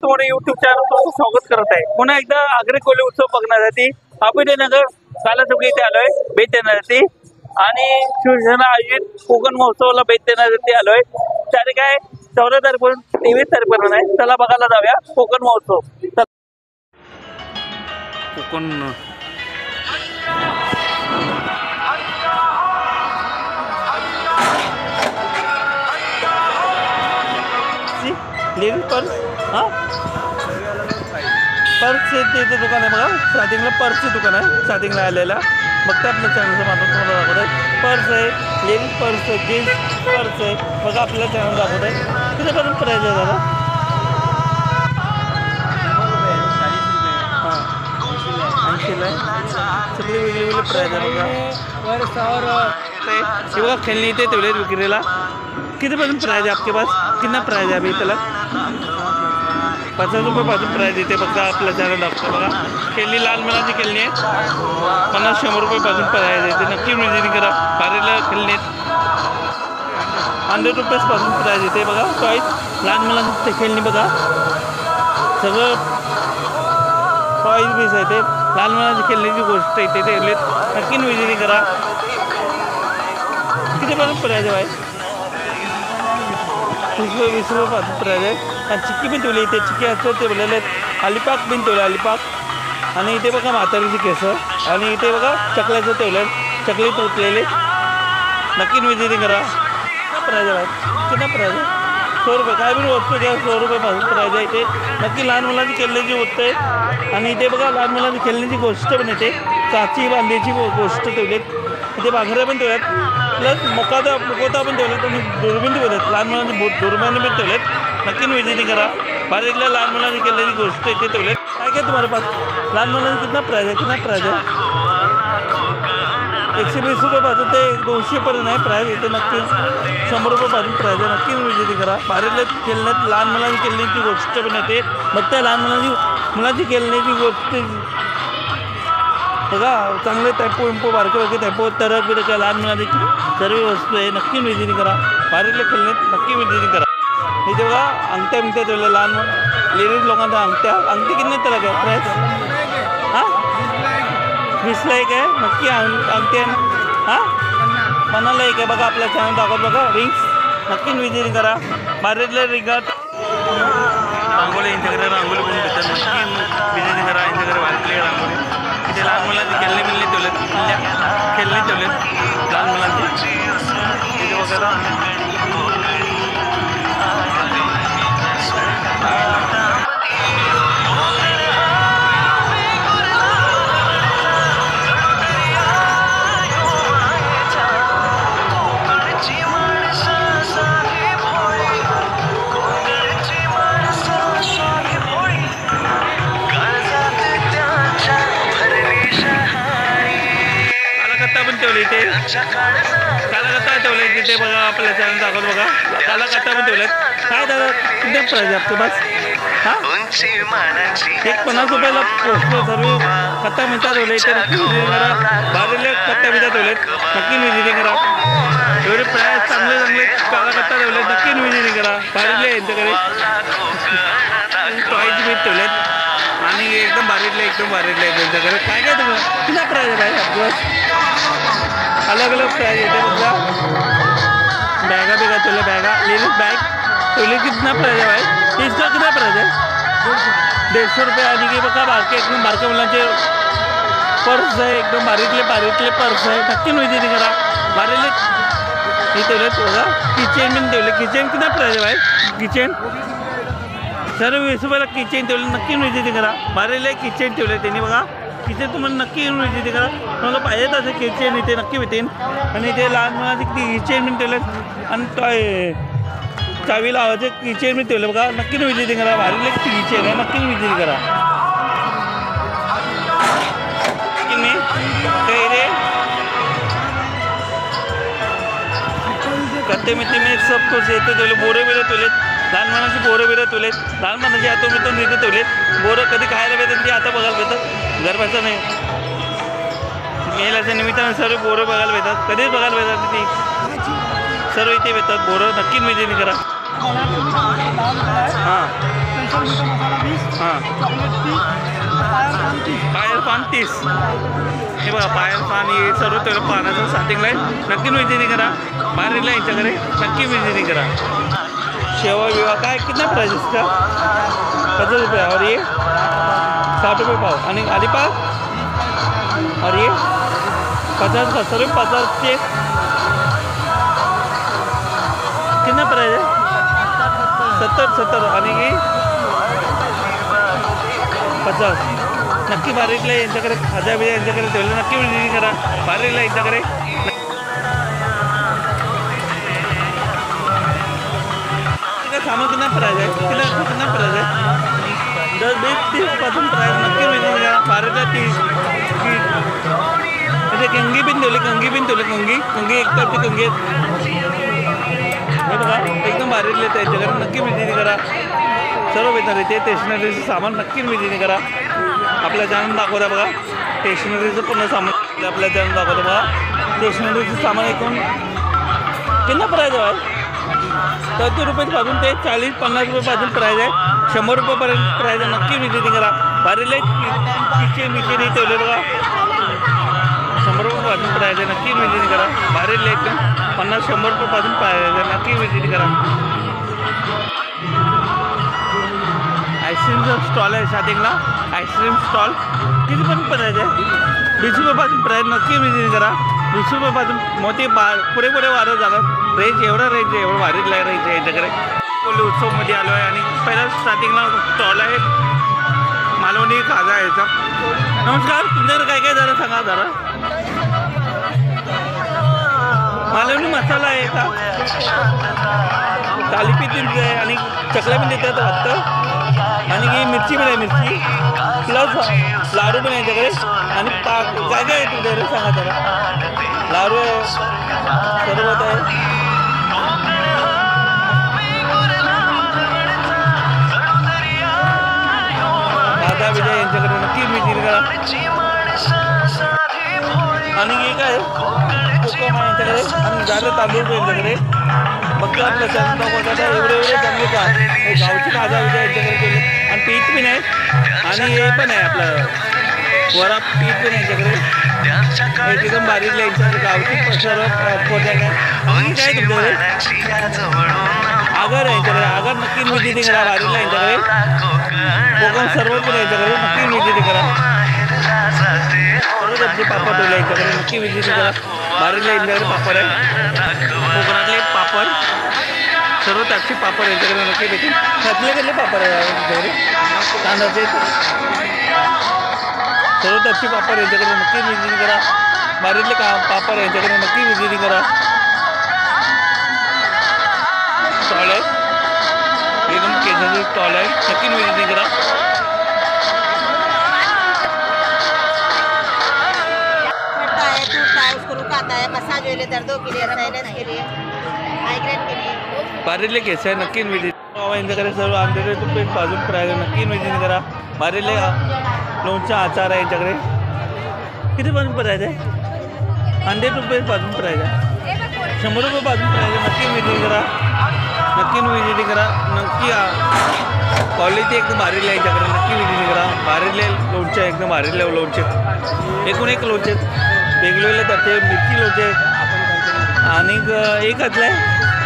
तुम्हाला YouTube channel तुमचं स्वागत करत आहे। पुन्हा एकदा आग्रे कोळी उत्सव बघण्यासाठी अभिनयनगर कालासुगी इथे आलोय भेट देण्यासाठी आणि शिवसेना आयोजित कोकण महोत्सवाला भेट देण्यासाठी आलोय। तारीख आहे 14 तारखेपासून 23 तारखेपर्यंत आहे। चला बघायला जाऊया कोकण महोत्सव। कोकण लेडीज पर्स पर्स ते दुकान आहे बघा। स्टार्टिंगला पर्सचे दुकान आहे, स्टार्टिंगला आलेला बघता आपल्या चॅनलचं माध्यम तुम्हाला दाखवत आहे। पर्स आहे, लेडीज पर्स आहे, जेंट्स पर्स आहे बघा आपल्या चॅनल दाखवत आहे। कितीपर्यंत प्राईज आहे दादा? हां 80ला आहे। सगळी वेगळी प्राईज आहे बघा। ये बघा खेळणी इथे ठेवले विक्रीला। कितीपर्यंत प्राईज आहे आपके पास? कितना प्राईज आहे अभी त्याला? 50 रुपयापासून प्राईज येते बघा आपल्या चॅनल दाखवतो बघा। खेळणी लहान मुलांची खेळणी आहे, 50-100 रुपयापासून प्राईज येते। नक्की विजिट करा। बारीला खेळणी 100 रुपयापासून प्राईज येते बघा। टॉईज लहान मुलांची खेळणी बघा, सगळं टॉईज बीस आहे ते लहान मुलांची खेळण्याची गोष्ट इथे ठेवलेत। नक्की विजिट करा। कितीपर्यंत प्राईज आहे? 20 रुपयापासून प्राईज आहे। आणि चिक्की पण ठेवली इथे, चिक्की असतं ते बोललेले आहेत। अलिपाक पण ठेवलं अलिपाक। आणि इथे बघा म्हातारीची केसं आणि इथे बघा चकल्याचं ठेवलं, चकली तुटलेले। नक्की विजिट करा। प्राईज आहे किती प्राईज आहे? 100 रुपये। काय पण वस्तू द्या 100 रुपयापासून प्राईज आहे इथे। नक्की लहान मुलांची खेळण्याची गोष्ट आहे। आणि इथे बघा लहान मुलांची खेळण्याची गोष्ट पण येते, काची बांधण्याची गोष्ट ठेवलेत इथे, बांगड्या पण ठेवल्यात, प्लस मुकोटा पण ठेवलेत आणि दुर्बीण ठेवलेत। लहान मुलांची दुर्बीण पण ठेवलेत। नक्की विजिट करा। बारीकल्या लहान मुलांची केलेली गोष्ट इथे ठेवलेत। काय काय तुम्हाला पास? लहान मुलांची कितना प्राईज आहे? कितना प्राईज आहे? 120 रुपयापासून ते 200 पर्यंत आहे प्राईज इथे। नक्की 100 रुपयापासून प्राईज आहे। नक्की विजिट करा। बारीकल्या खेळण्यात लहान मुलांची खेळण्याची गोष्ट पण येते बघता। लहान मुलांची खेळण्याची गोष्ट बघा, चांगले टॅम्पो विम्पो बारके टॅम्पो तरक बिरक लहान मुलांची सर्व वस्तू आहे। नक्की विजिट करा। बारीकल्या खेळण्यात नक्की विजिट करा। इथे बघा अंगठ्या बिंगठ्या ठेवल्या लहान लेडीज लोकांच्या अंगठी किती तरह आहे प्राईस? हां 20ला एक आहे। नक्की अंगठी हां 50ला एक आहे बघा आपल्या चॅनल दाखवत बघा। रिंग्स नक्की विजिट करा। बारीकल्या रिंगात रांगोळी यांच्याकडे रांगोळी पण भेटतात। नक्की विजिट करा यांच्याकडे बारीकले रांगोळी। इथे लहान मुलांची खेळणी बिल्ली ठेवलेत, खेळणी ठेवलेत लहान मुलांची इथे बघा। इथे कालाकत्ता ठेवले तिथे बघा आपल्या चॅनल दाखवत बघा। कालाकत्ता पण ठेवलेत। काय दादा किती प्राईज आहे आपके पास? हां 50 रुपयाला पोस्टर सर्व कत्ता मिळतात ठेवले इथे। नक्की विजिट करा। बारीले कत्ता मिळतात ठेवलेत, नक्की विजिट करा। एवढे प्राईज चांगले कालाकत्ता ठेवलेत, नक्की विजिट करा। बारीले यांच्याकडे टॉईज बी ठेवलेत आणि एकदम बारीले त्यांच्याकडे। काय काय तुम्ही किती प्राईज आहे भाई आपके पास? अलग अलग प्राइस येते बघा। बॅगा बिगा ठेवल्या, बॅगा लेडीज बॅग ठेवली। कितना प्राइस आहे भाई? 30 का कितना प्राइस आहे? 150 रुपये। आणि की बघा बारके एकदम बारक्या मुलांचे पर्स आहे, एकदम बारीकले पर्स आहे। नक्की विजिट करा। बारीले हे ठेवलेत बघा। किचन पण ठेवले। किचन कितना प्राइस आहे भाई? किचन सर्व 20 रुपयाला किचन ठेवले, नक्की विजिट करा। बारीले किचन ठेवले त्यांनी बघा। किचन तुम्हाला नक्की विजिट करा। तुम्हाला पाहिजे तसं किचन इथे नक्की भेटेन। आणि इथे लहान मुलांचे किचन पण ठेवलेत आणि चावी लावायचे किचन पण ठेवले बघा। नक्की विजिट करा। भारीले किचन आहे, नक्की विजिट करा। कत्ते मिट्टी में सब कुछ येते ठेवले। बोरे बिरे ठेवलेत लहान मुलांची, बोरं बिरं ठेवलेत लहान मुलांची। आतून इथे ठेवलेत बोरं। कधी खायला भेटतात ते आता बघायला भेटतात, गरबाचं नाही मेलाच्या निमित्तानं सर्व बोरं बघायला भेटतात। कधीच बघायला भेटतात ती सर्व इथे भेटतात बोरं। नक्की विजिट करा। हां हां पायर पान 30. हे बघा पायर पान हे सर्व तेवढं पानाचं स्टार्टिंगला आहे. नक्की विजिटिंग करा. बाहेर यांच्याकडे नक्की विजिटिंग करा. शेवा विवा काय कितना प्राइस इसका? 50 रुपये. और ये 60 रुपये पाव. आणि अलीपाव और ये 50 का सर्व 50 के कितना प्राइस है? 70 आणि ही 50. नक्की बारीकला यांच्याकडे खाजा बिजा यांच्याकडे ठेवलं. नक्की विजिटिंग करा. बारीकला यांच्याकडे सामान कितना प्राइस है? कितना प्राइस है? 10 20 30 पासून प्राइस. नक्की विजिटिंग करा. बारीकला 30. म्हणजे कंगी पण ठेवली. कंगी एक तरची कंगी आहेत. हे बघा एकदम बारीकले त्यांच्याकडे नक्की विजिटिंग करा. सर्व भेटणार इथे स्टेशनरीचं सामान नक्की विजिटिंग करा. आपल्या चॅनल दाखवता बघा. स्टेशनरीचं पूर्ण सामान आपल्या चॅनल दाखवतं बघा. स्टेशनरीचं सामान एकूण कितना प्राइस आहे? 30 रुपयेपासून ते 40-50 रुपयेपासून प्राइस आहे. 100 रुपयेपर्यंत प्राइस आहे. नक्की विजिटिंग करा. बारीले किचन ठेवले बघा. 100 रुपयेपासून प्राइस आहे. नक्की विजिटिंग करा. बारीले एकदम 50-100 रुपयेपासून प्राइस आहे. नक्की विजिटिंग करा. आईस्क्रीमचा स्टॉल आहे स्टार्टिंगला. आईस्क्रीम स्टॉल किती पण प्राइस आहे? 20 रुपयेपासून प्राइस. नक्की विजिटिंग करा. 20 रुपयेपासून मोठी पुढे वाढत जाणार. रेंज एवढं वाढीतला रेंज आहे याच्याकडे. कोल्ही उत्सवमध्ये आलो आहे आणि पहिला स्टार्टिंगला स्टॉल आहे मालवणी खाजा याचा. नमस्कार. तुमच्याकडे काय काय जरा सांगा जरा. मालवणी मसाला आहे का? थालीपीठ आहे आणि चकल्या पण देतात वाटतं. आणि ही मिरची पण आहे. मिरची प्लस लाडू पण आहे याच्याकडे. आणि काय काय आहे तुमच्याकडे सांगा जरा. लाडू आहे सरबत आहे. भाजा बिजा यांच्याकडे नक्की विजिट करा. आणि हे काय कोकम आहे यांच्याकडे. आणि झालं तांदूळ पण यांच्याकडे. फक्त आपलं चॅनल बघता एवढे चांगले का गावची भाजा बिजा यांच्याकडे केले. आणि पीठ पण आहे. आणि हे पण आहे आपलं वरा पीठ पण आहे यांच्याकडे. एकदम बारीकला यांच्याकडे गावची सर्व पोटॅक आहे. आणि काय तुमच्याकडे आगर आहे यांच्याकडे. आगर नक्की विजिटिंग करा. बारीकला यांच्याकडे कोकम सर्व पण यांच्याकडे नक्की विजिटिंग करा. सर्व सब्जी पापड ठेवले यांच्याकडे नक्की विजिटिंग करा. बारीकला यांच्याकडे पापड आहे. कोकणातले पापड सर्व त्याची पापड यांच्याकडे नक्की भेटेल. कसले पापड आहे यांच्याकडे? तांदळाचे सर्व त्याची पापड यांच्याकडे नक्की विजिटिंग करा. बारीकले पापड यांच्याकडे नक्की विजिटिंग करा. स्टॉल आहे एकदम केंद्राचे स्टॉल आहे. नक्की विजिटिंग करा. उसको रुकाता है, मसाज वाले दर्दों के लिए, साइनस के लिए, माइग्रेन के लिए. बारीले केस आहे नक्की विजिट. यांच्याकडे सर्व आंधळे तुपे भाजून प्राइस नक्की विजिट करा. बारीले लोणचा आचार आहे यांच्याकडे. किती पण प्राइस आहे? 100 रुपये भाजून प्राइस आहे. 100 रुपये भाजून प्राइस आहे. नक्की विजिट करा. नक्की विजिट करा. नक्की क्वालिटी एकदम बारीले आहे यांच्याकडे. नक्की विजिट करा. बारीले लोणचे एकदम बारीले लोणचे. एकूण एक लोणचे वेगवेगळे त्याचे मिरची लोणचे आणि एकच आहे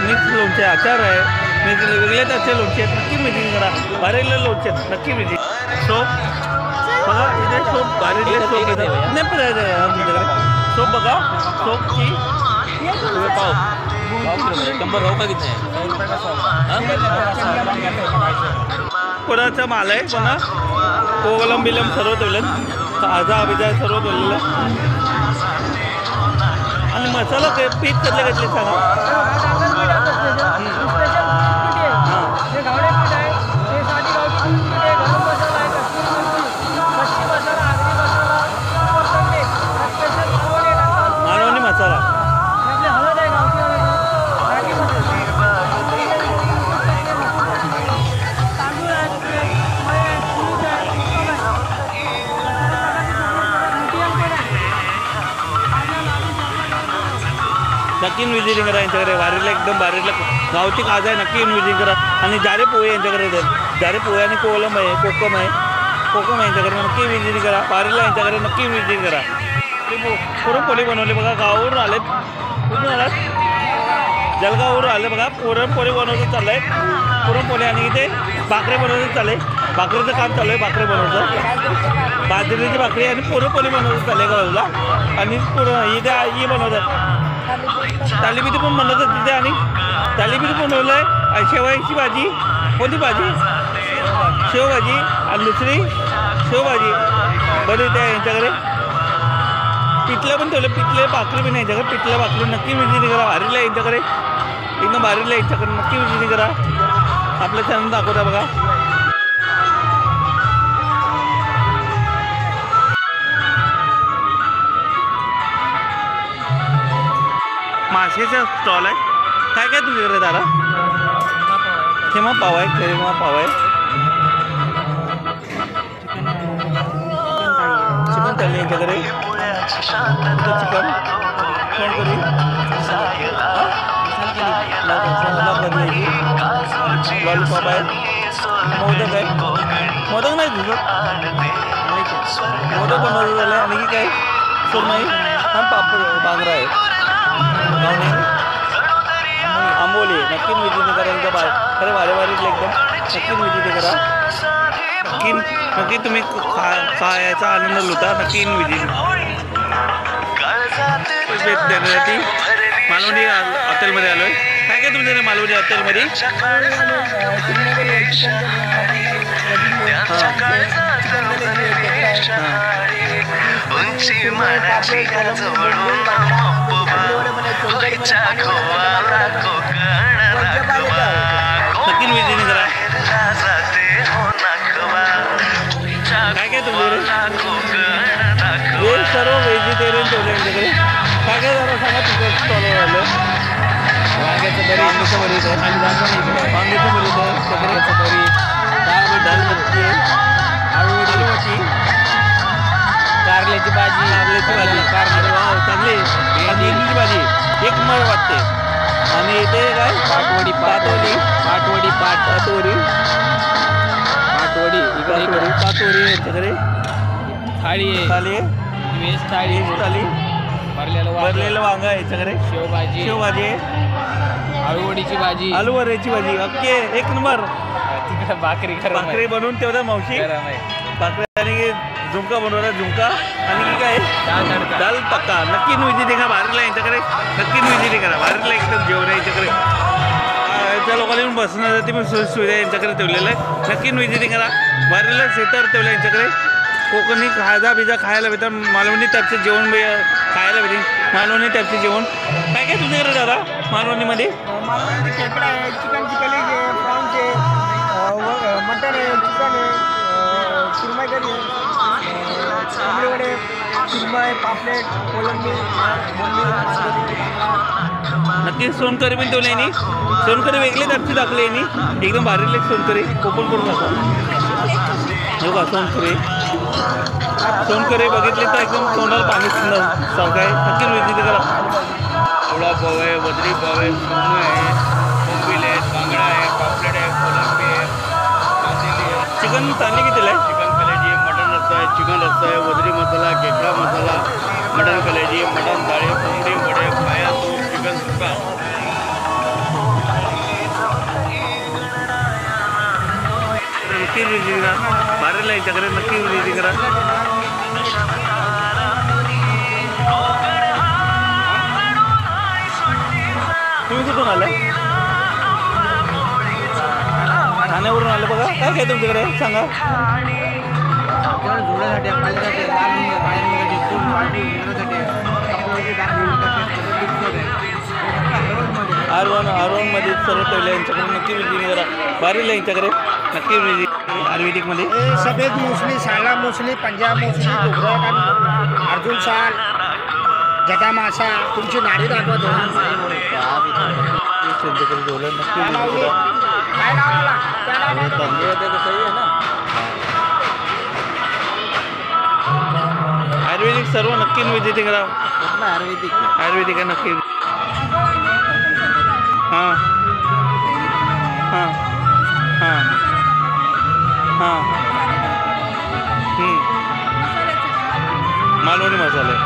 मिक्स लोणचे आचार आहे. वेगवेगळे त्याचे लोणचे आहेत. नक्की विजिट करा. बारीले लोणचे आहेत. नक्की विजिट. सोप बघा इथे सोप बारीले सोप येतात. नाही प्राइस आहे तुमच्याकडे. सोप बघा सोपची पाव 100 राहू का किती आहे? कोणाचा माल आहे पुन्हा कोलम बिलम सर्व ठेवलं. ताजा बिजा सर्व ठेवलेलं. आणि मसाला पीठ कसले कसले सांगा. मालवणी मसाला नक्की विजिटिंग करा यांच्याकडे. वारीला एकदम बारीला गावठी खाजा आहे. नक्की विजिटिंग करा. आणि जारे पोहे यांच्याकडे झारे पोहे आणि कोलम आहे कोकम यांच्याकडे नक्की विजिट करा. वारीला यांच्याकडे नक्की विजिट करा. पुरणपोळी बनवली बघा. गावावरून आलेत. कुठून आलात? जळगाववरून आले बघा. पुरणपोळी बनवतं चाललं आहे. पुरणपोळी आणि इथे भाकरी बनवतं चाललं आहे. भाकरीचं काम चालू आहे. भाकरी बनवतं बाजरीची भाकरी आणि पुरणपोळी बनवतं चाललं आहे गावाला. आणि इथे ही बनवतात थालीपीठ पण बनवतात तिथे. आणि थालीपीठ बनवलं आहे. शेवयाची भाजी कोणती भाजी शेवभाजी आणि दुसरी शेवभाजी बनवते आहे यांच्याकडे. पिठलं पण ठेवलं. पिठले भाकरी पण यांच्याकडे. पिठलं भाकरी नक्की विजिट करा. भारीला यांच्याकडे एकदम भारीला यांच्याकडे नक्की विजिट करा. आपलं चॅनल दाखवता बघा. माशाचा स्टॉल आहे. काय काय तुझ्याकडे दादा? खेमा पाव आहे. खेमा पाव आहे. चिकन थाली यांच्याकडे. चिकन कोण करी लॉलीपॉप आहे. मोदक आहे. मोदक नाही तुझं मोदक बनवलं झालं. आणि की काय सुरमई हा पापड बांगडा आहे. आंबोली नक्की विजिट करा. एकदा खरे वारेवारीतले एकदम नक्की विजिट करा. नक्की तुम्ही खायचा आनंद लुटा. नक्की विजिट देण्यासाठी मालवणी हॉटेलमध्ये आलो आहे. काय काय तुमच्या मालवणी हॉटेलमध्ये? नक्की विजिट करा. काय काय तुमच्याकडे? व्हेज सर्व व्हेजिटेरियन ठेवलं यांच्याकडे. काय काय जरा सांगा तुमच्या स्टॉलवर आलं. वांग्याचं भरी वांग्याचं भरीत आहे. वांग्याचं भरीत आहे. सगळ्याचं भरीत दाल मच्छी आळूवडी कारल्याची भाजी कारल्याची वाव चांगली भेंडीची भाजी एक नंबर वाटते. आणि इथे काय पाटवडी यांच्याकडे थाळी आहे. व्हेज थाळी भरलेलं वांगा आहे याच्याकडे. शेवभाजी आहे. आळूवडीची भाजी ओके एक नंबर. भाकरी बनवून तेवढा मावशी भाकरी आणि झुणका बनवला. झुणका आणि की काय दाल तक्का. नक्की विजिट करा. भारीला यांच्याकडे नक्की विजिट करा. भारीला एकदम जेवण आहे यांच्याकडे. त्या लोकांना येऊन बसण्यासाठी पण सुविधा यांच्याकडे ठेवलेलं आहे. नक्की विजिट करा. भारीला सेटर ठेवलं यांच्याकडे. कोकणी खायचा बिजा खायला भेटतात. मालवणी टाईपचं जेवण खायला भेटेल. मालवणी टाईपचे जेवण काय काय तुमच्याकडे दादा मालवणीमध्ये? खेकडा आहे. चिकनची कलेजी आहे. प्रॉन्स आहे. मटन आहे. चिकन आहे. सुरमई करी आहे. वडे सुरमई पापलेट कोलंबी नक्की सोनकरी पण ठेवली यांनी. सोनकरी वेगळी टाईपची दाखवली यांनी. एकदम भारीले सोनकरी ओपन करून टाका. हो का सोनकरी बघितले तर एकदम तोंडाला पाणी सारखं आहे. नक्की विजिट करा. आवळा पाव आहे. वजरी पाव आहे. सुरमई आहे. कोंबील आहे. बांगडा आहे. पापलेट आहे. कोलंबी आहे. चिकन थाली कितीला आहे? चिकन कलेजी मटन रस्सा आहे. चिकन रस्सा आहे. वजरी मसाला खेकडा मसाला मटन कलेजी मटन थाळी कोंबडी वडे पाया सूप चिकन सुक्का. नक्की विजिट करा. भारीला यांच्याकडे नक्की विजिट करा. तुम्ही कुठून आले? ठाण्यावरून आले बघा. काय काय तुमच्याकडे सांगा. R1 मध्ये सर्व ठेवले यांच्याकडे नक्की विजिट करा. भारीला यांच्याकडे नक्की विजिट. आयुर्वेदिकमध्ये सफेद मोसली साला मोसली पंजाब मोसली घुगरट अर्जुन साल जटा मासा तुमची नाडी दाखवा त्यांच्याकडे ठेवलं नक्की विजिट करा. आयुर्वेदिक सर्व नक्की विजिट करा. आयुर्वेदिक आहे नक्की. हां हां हां हां मालवणी मसाले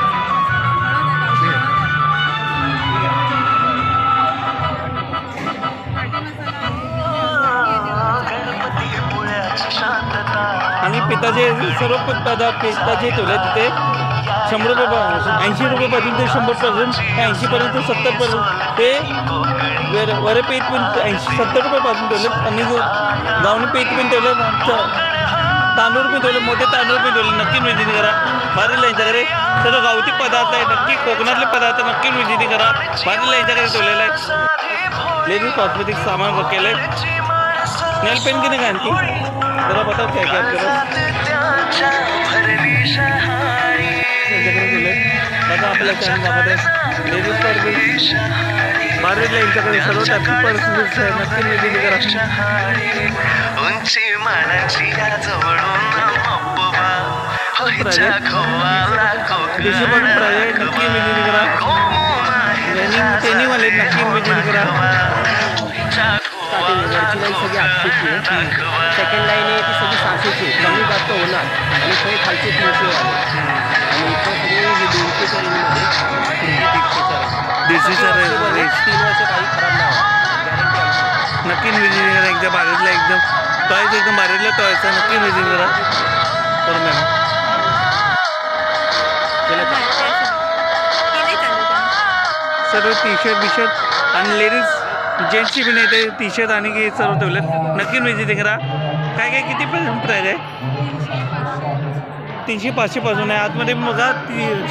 आणि पिताचे सर्व पदार्थ पिताचे ठेवले तिथे 100 रुपये 80 रुपयेपासून ते 100पासून 80पर्यंत 70पर्यंत ते वरे पीठ पण 70 रुपयेपासून ठेवले आणि गावणी पीठ पण ठेवले तांदूळ पण ठेवले मोठे तांदूळ पण ठेवले नक्की विजिट करा भारी यांच्याकडे सर्व गावठी पदार्थ आहे नक्की कोकणातले पदार्थ नक्की विजिट करा भारी यांच्याकडे ठेवलेलं आहे लेडीज कॉस्मेटिक सामान केलं आहे नेल पेन की नहीं आणखी जरा बताओ क्या क्या आपके पास आपल्या चॅनलमध्ये लेडीज पर्स बारवीला यांच्याकडे सर्व टाईपचे पर्स नक्की विजिट करा देशी पण प्राइस नक्की विजिट करा ट्रेनिंगवाले नक्की विजिट करा वरची लाईन सगळी 800ची आहे सेकंड लाईन आहे ती सगळी 600ची कमी जास्त होणार आणि काही खालचे 300 वाले आणि इथं सगळे हे 200च्या रेंजमध्ये 3 वर्ष काही खराब नाही होणार नक्की विजिट करा एकदम बारीतला एकदम टॉयज एकदम बारीतला टॉयचा नक्की विजिट करा तर मॅम सर्व टी-शर्ट बिशर्ट आणि लेडीज जेंट्सची पण येते टी-शर्ट आणि की सर्व ठेवलेत नक्की विजिट करा काय काय किती प्राईज आहे 300-500 पासून आहे आतमध्ये बघा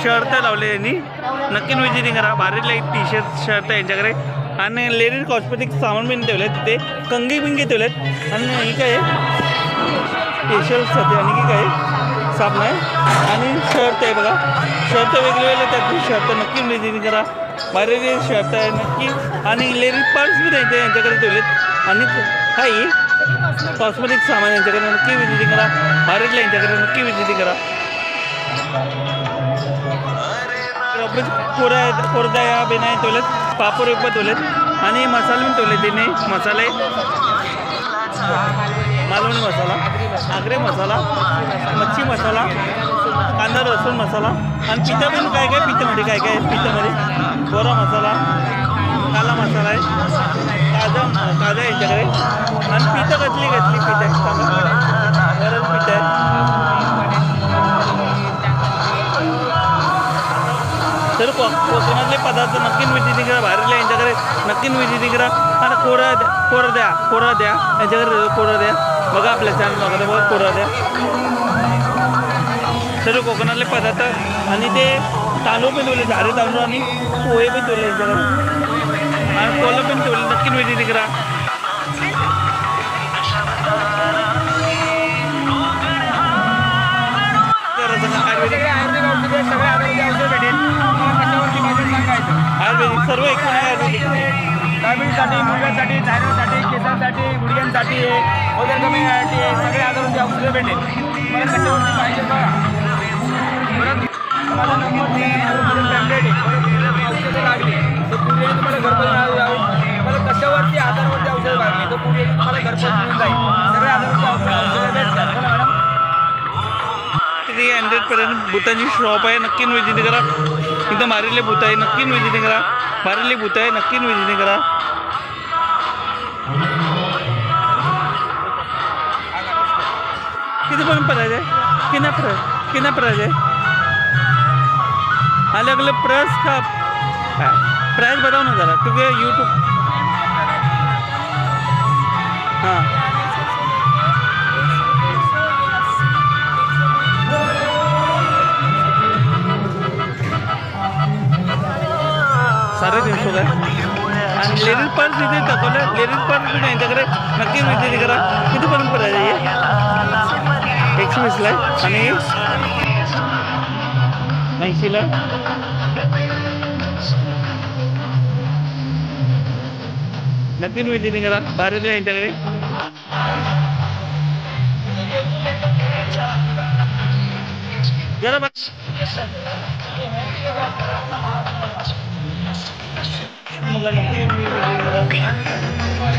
शर्ट लावले यांनी नक्की विजिट करा भारीतला एक टी-शर्ट शर्ट आहे यांच्याकडे आणि लेडीज कॉस्मेटिक सामान पण ठेवलेत तिथे कंगी बिंगी ठेवलेत आणि ही काय स्पेशलसाठी आणि की काय साबण आहे आणि शर्ट आहे बघा शर्ट वेगवेगळे त्यातली शर्ट नक्की विजिट करा भारी शर्ट आहे नक्की आणि लेडीज पर्स बी द्यायचे यांच्याकडे ठेवलेत आणि काही कॉस्मेटिक सामान यांच्याकडे नक्की विजिट करा भारीतल्या यांच्याकडे नक्की विजिट करा कोरड्या बेनाय ठेवलेत पापड पण ठेवलेत आणि मसाले पण ठेवले तिने मसाले मालवणी मसाला आगरे मसाला मच्छी मसाला कांदा लसूण मसाला आणि पिठा पण काय काय पिठामध्ये काय काय पिठामध्ये गोरा मसाला काला मसाला आहे ताजा यांच्याकडे आणि पिठं घातली पीठ आहे गरम पीठ आहे तर कोकणातले पदार्थ नक्की विजिट करा बाहेरले यांच्याकडे नक्की विजिट करा आणि कोरा द्या यांच्याकडे कोरा द्या बघा आपल्या चॅनलमध्ये बघा कोरा द्या सर्व कोकणातले पदार्थ आणि ते तांदूळ पण ठेवले झारे तांदूळ आणि पोहे पण ठेवले यांच्याकडे आणि कोलं पण ठेवले नक्की विजिट करा आयुर्वेदिक सर्व एकूण आहे आयुर्वेदिक डायबिटीसाठी मुलग्यांसाठी थायरॉइडसाठी केसांसाठी गुडघ्यांसाठी वजन कमी करण्यासाठी सगळे आजारांची औषधं भेटेल मला कशावरती पाहिजे बघा परत माझा नंबर टॅबलेट आहे औषधं लागली तर पुढे तुम्हाला घरपोच यावी मला कशावरती आजारावरती औषधं लागली तर पुढे तुम्हाला घरपोच मिळून जाईल सगळ्या आजारांची औषधं भेटतात बोला मॅडम 300पर्यंत भूतांची शॉप आहे नक्की विजिट करा एकदम भारीले भूत आहे नक्की विजिट करा भारीले भूत आहे नक्की विजिट करा किती पण प्राइस आहे कितना प्राइस है अलग अलग प्राइस का प्राइस बताओ ना ज़रा क्योंकि यूट्यूब हाँ सारे 300 का आणि लेडीज पर्स इथे दाखवलं लेडीज पर्स पण यांच्याकडे नक्की विजिट करा कितीपर्यंत प्राइस आहे 120ला आणि 80ला नक्की विजिट करा भारत यांच्याकडे जरा बस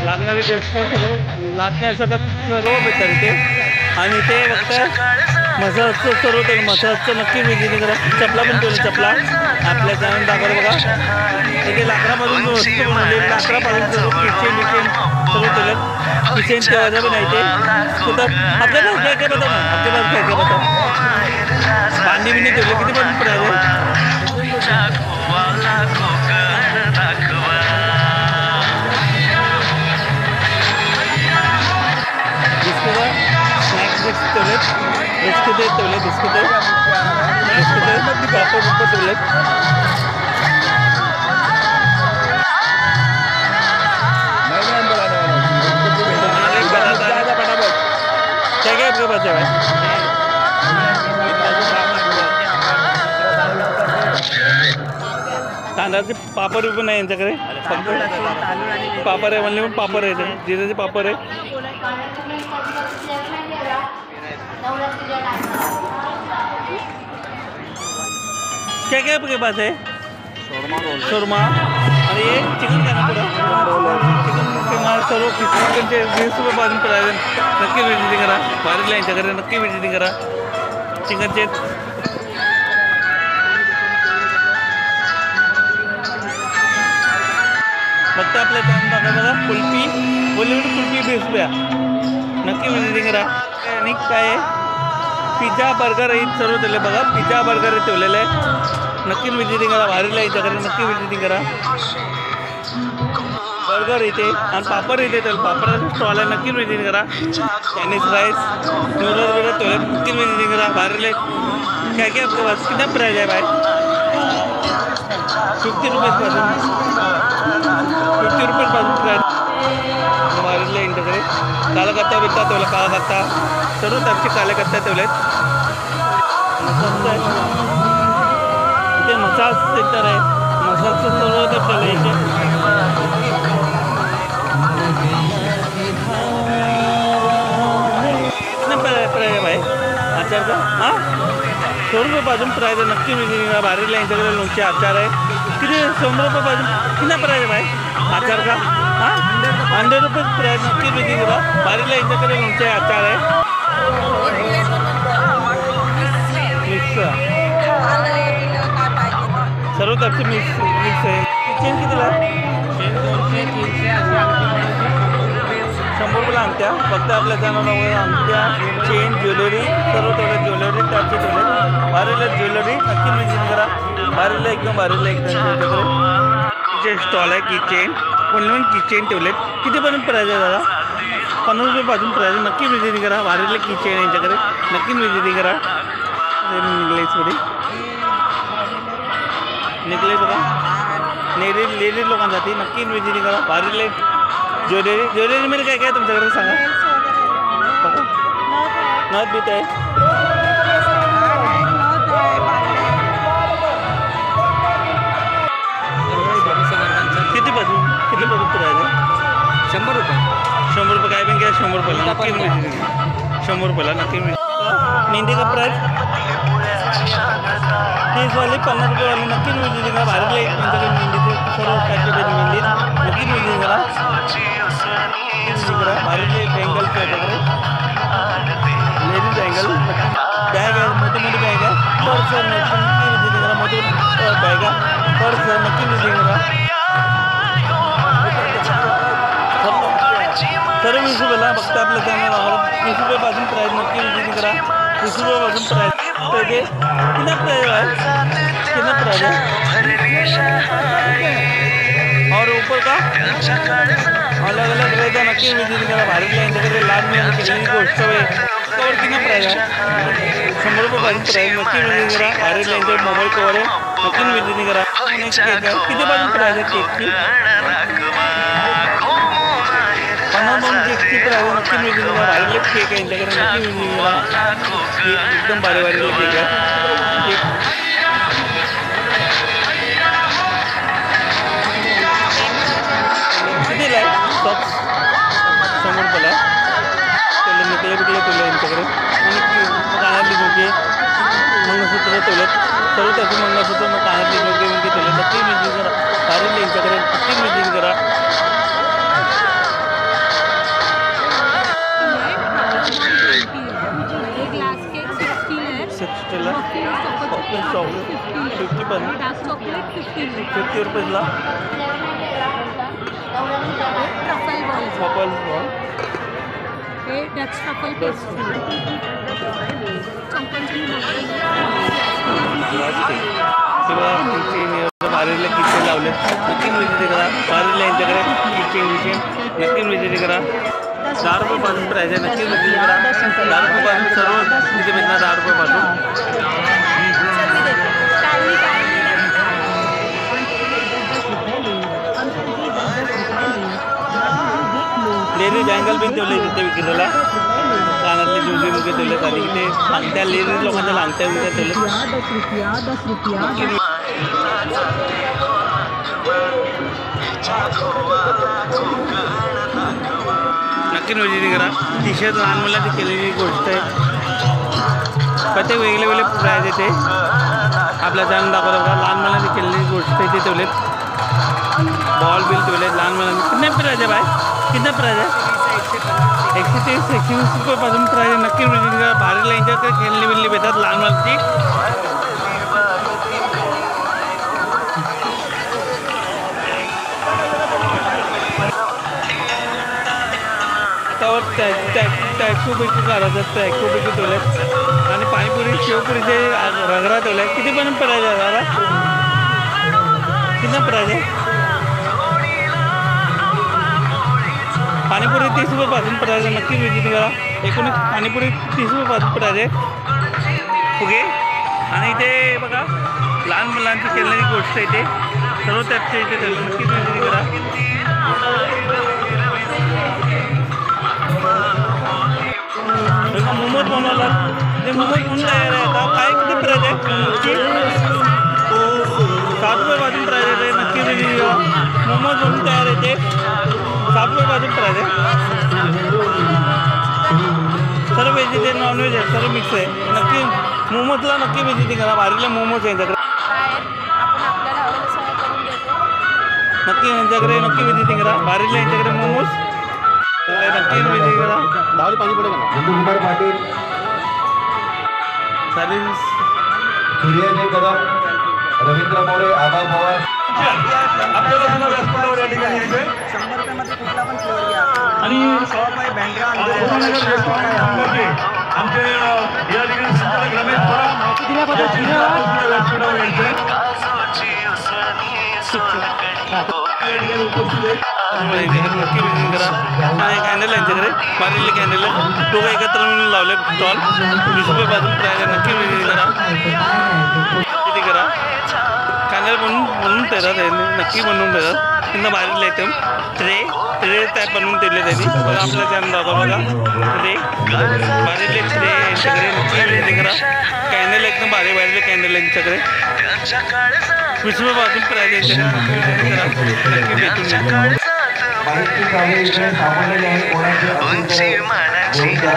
लागणारे लागण्यासाठी सर्व भेटतात ते आणि ते फक्त मसाजचं सर्व तेल मसाजचं नक्की विजिट करा. चपला पण ठेवलं चपला आपल्या चॅनल दाखवलं बघा. इथे लाकडापासून वस्तू बनवली लाकडापासून सर्व किचन बिचन सर्व केलं. किचन ठेवायचं पण आहे ते कुठं आपल्याला काय काय बघा आपल्याला काय काय बघा भांडी बिंडी ठेवले किती पण प्राईज आहे. बिस्किट स्नॅक्स ठेवलेत बिस्किट ठेवले बिस्किट पापड ठेवलेत. क्या क्या आपके पास है भाई? तांदळाचे पापड पण आहे यांच्याकडे फक्त पापड आहे म्हणले पण पापड आहे जिऱ्याचे पापड आहे. क्या क्या आपके पास है? शोरमा आणि हे चिकन काय ना पुढं चिकन सर्व चिकनचे 20 रुपये पासून प्राईज नक्की विजिटिंग करा. बारीला यांच्याकडे नक्की विजिटिंग करा. चिकनचे फक्त आपल्या चॅनल बघा कुल्फी बॉलिवूड कुल्फी 20 रुपया नक्की विजिटिंग करा. आणि काय आहे पिझ्झा बर्गर हे सर्व ठेवले बघा. पिझ्झा बर्गर ठेवलेलं आहे नक्की विजिटिंग करा. भारीला याच्याकडे नक्की विजिटिंग करा. बर्गर इथे आणि पापड इथे तर पापडाचा स्टॉल आहे नक्की विजिटिंग करा. चायनीज राईस नूडल्स वगैरे ठेवले नक्की विजिटिंग करा. भारीला क्या क्या आपके पास कितना प्राइस है भाई? 50 रुपयेपासून 50 रुपयेपासून प्राईज भारीला यांच्याकडे. कालाकत्ता बिकता ठेवला कालाकत्ता सर्व टाईपचे कालाकत्ता ठेवलेत. इथे मसाज सेंटर आहे मसाजचं सर्व ते ठेवलं इथे. प्राईज आहे भाई आचार का हां 100 रुपयेपासून प्राईज आहे नक्की विजिटिंग करा. भारीला यांच्याकडे लोणचे आचार आहे किती 100 रुपयेपासून किती प्राईज आहे भाई आचार का हां 100 रुपये प्राईज नक्की विजिटिंग करा. भारीला यांच्याकडे लोणचे आचार आहे मिक्स सर्व टाईपचे मिक्स आहे. चेन कितीला 100 रुपयाला अंगठ्या फक्त आपल्या चॅनलवर अंगठ्या चेन ज्वेलरी सर्व ठेवले ज्वेलरी टाईपचे ठेवले. भारीला ज्वेलरी नक्की विजिट करा. भारीला एकदम त्याच्याकडे स्टॉल आहे किचेन पण किचेन ठेवलेत कितीपर्यंत प्राईज आहे दादा? 50 रुपयेपासून प्राईज नक्की विजिटिंग करा. भारीला किचेन आहे यांच्याकडे नक्की विजिटिंग करा. नेकलेसमध्ये नेकलेस बघा लेडीज लोकांसाठी नक्की विजिटिंग करा. भारीले ज्वेलरीमध्ये काय काय तुमच्याकडे सांगा बघा. नथ बीत आहे कितीपासून प्राईज आहे? 100 रुपये 100 रुपये काय पण घ्या 100 रुपयाला नक्की 100 रुपयाला नक्की मेहंदी का प्राईज 30 वाली 50 रुपये वाली नक्की विजिटिंग करा. भारीला त्यांच्याकडे मेहंदीचे सर्व पॅकेट आहेत मेहंदी नक्की विजिटिंग करा. भारीले बँगल्स आहे लेडीज बँगल बॅग आहे मोठी मोठी बॅग आहे पर्स नक्की विजिटिंग करा. मोठी बॅग आहे पर्स नक्की विजिटिंग करा. सर्व 20 रुपयाला फक्त आपल्या चॅनल 20 रुपयापासून प्राईज नक्की विजिटिंग करा. 20 रुपयापासून प्राईज ते कितना प्राइस है कितना प्राइस है और ऊपर का अलग अलग रेट है नक्की विजिटिंग करा. भारीला यांच्याकडे लाल मिळाली केलेली गोष्ट आहे कवर कितना प्राइस आहे 100 रुपयापासून प्राईज नक्की विजिटिंग करा. भारीला यांच्याकडे मोबाईल कवर आहे नक्की विजिटिंग करा. नेक्स्ट केक आहे कितीपासून प्राईज आहे केकची 50 केकची प्राईज नक्की विजिटिंग करा. भारीले केक आहे यांच्याकडे नक्की विजिटिंग करा. एकदम भारी भारीला केक आहे कितीला आहे सॉक्स 100 रुपयाला त्याला निकले बिकले तुला यांच्याकडे आणि कानातली झोके मंगळसूत्र ठेवलेत सर्व त्याचे मंगळसूत्र मग कानातली झोके बिंके ठेवले नक्की विजिटिंग करा. भारीला यांच्याकडे नक्की विजिटिंग करा. रुपीज चॉकलेट 50 पण डार्क चॉकलेट 50 50 रुपीजला ट्रफल बॉल्स पॉपल बॉल हे डच ट्रफल पेस्ट्री चॉकलेटची बारीला किचन लावले नक्की विजिट करा बारीला यांच्याकडे किचन नक्की विजिट करा 10 रुपयापासून प्राईज आहे नक्की विजिट करा 10 रुपयापासून सर्व तिथे भेटणार 10 रुपयापासून लेडीज बँगल पण ठेवले तिथे विक्रीला कानातले जुजे मुगे ठेवलेत आणि इथे अंगठ्या लेडीज लोकांच्या अंगठ्या विकत ठेवले नक्की विजिट करा टी शर्ट लहान मुलांची केलेली गोष्ट आहे प्रत्येक वेगळे वेगळे प्राईज येते आपल्या जाणून दाखवतो बघा लहान मुलांची केलेली गोष्ट इथे ठेवलेत बॉल बिल ठेवलेत लहान मुलांनी किती प्राईज आहे बाय कितना प्राइस है 130 120 रुपयापासून प्राइस आहे नक्की विजिट करा भारीला यांच्याकडे खेळणी बिल्ली भेटतात लहान मुलांची त्यावर टॅक्सू बिकू काढायचं टॅक्सू बिकू ठेवलेत आणि पाणीपुरी शेवपुरीचे रगरा ठेवले किती पण प्राइस आहे दादा कितना प्राइस आहे पाणीपुरी 30 रुपयापासून प्राइस आहे नक्की विजिट करा एकूण पाणीपुरी 30 रुपयापासून प्राइस आहे ओके आणि इथे बघा लहान मुलांची खेळण्याची गोष्ट आहे इथे सर्व त्याच्या इथे नक्की विजिट करा मोमोज बनवतात ते मोमोज म्हणून तयार आहे आता काय किती प्राइस आहे मोमोजची 7 रुपयापासून प्राइस आहे नक्की विजिट करा मोमोज म्हणून तयार आहे ते 7 रुपयापासून प्राइस आहे सर्व व्हेजिटेरियन नॉनव्हेज आहे सर्व मिक्स आहे नक्की मोमोजला नक्की व्हेजिटेरियन करा भारीला मोमोज आहे यांच्याकडे नक्की यांच्याकडे नक्की व्हेजिटेरियन करा भारीला यांच्याकडे मोमोज नक्की व्हेजिटेरियन करा दहावी पाणी पडेल ना पाटील सर्विस सूर्याजी कदम रवींद्र मोरे आबा पवार आपल्याला पुन्हा व्यासपीठावर या ठिकाणी यायचंय 100 रुपयामध्ये कुठला पण फ्लेवर घ्या आणि 100 रुपये बँड्रा आमचे या ठिकाणी संचालक रमेश पवार व्यासपीठावर यायचंय नक्की विजिट करा आणि कॅन्डल यांच्याकडे बारीले कॅन्डल दोघं एकत्र म्हणून लावले स्टॉल 20 रुपयापासून प्राईज आहे नक्की विजिट करा किती करा कॅन्डल बनवून देतात त्यांनी नक्की बनवून देतात त्यांना बारीले आयटम ट्रे टाईप बनवून दिले त्यांनी बघा आपल्या चॅनल दाखवा बघा ट्रे बारीले ट्रे यांच्याकडे नक्की विजिट करा कॅन्डल एकदम बारीले कॅन्डल यांच्याकडे 20 रुपयापासून प्राईज यांच्याकडे नक्की भेटून माहिती कामे इकडे सापडलेली आहे कोणाची असेल तर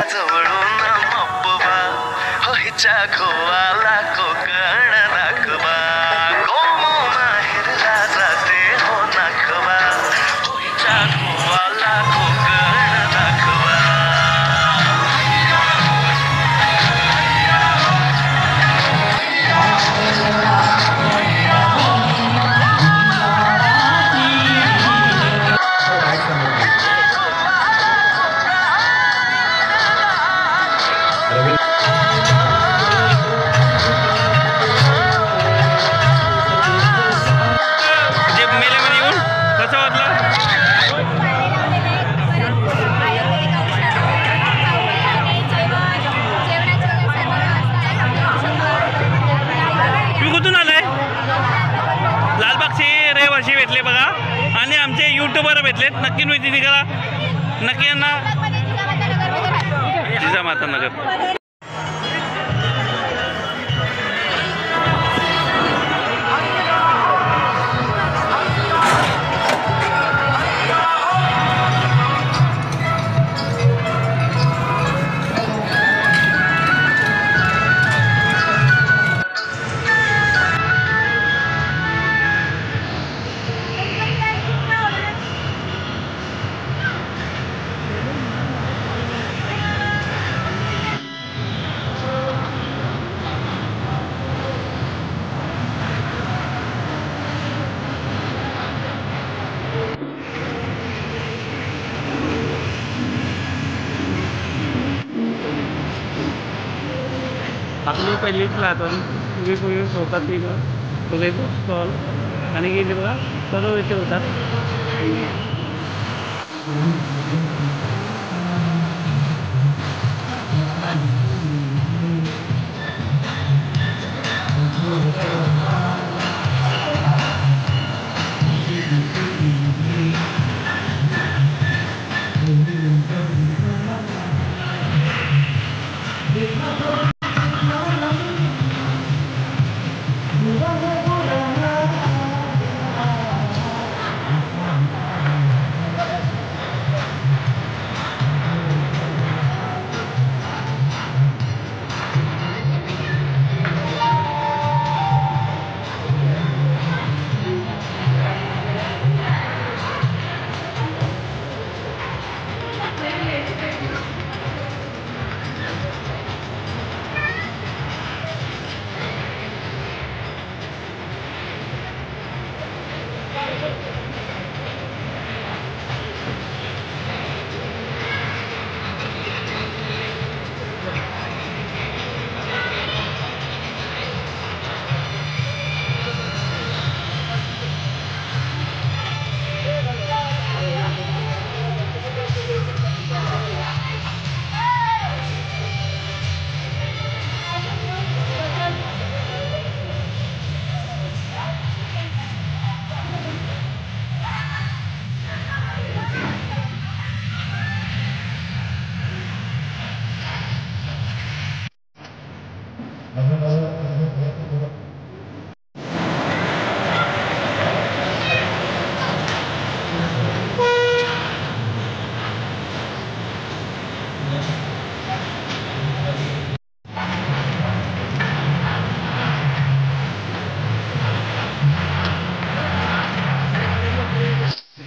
रहिवासी भेटले बघा आणि आमचे यूट्यूबर भेटलेत नक्की विजिट करा नक्की यांना जिजामाता नगर आपली पहिलीच लातून पूर्वी पूर्वी होतात ती सगळे स्टॉल आणि गेले बघा सर्व इथे होतात.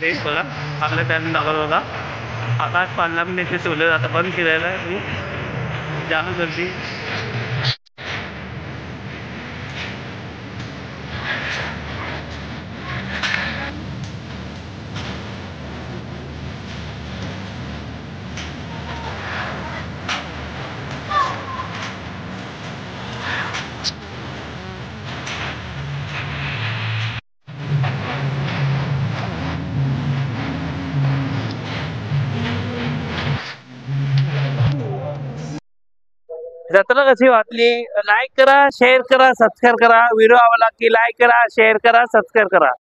तेच बघा आपल्या त्याने दाखवलं बघा आकाश पालना पण इथे ठेवलं जातं बंद फिरायला जाम गर्दी. जत्रा कशी वाटली लाईक करा शेअर करा सबस्क्राईब करा व्हिडिओ आवडला की लाईक करा शेअर करा सबस्क्राईब करा.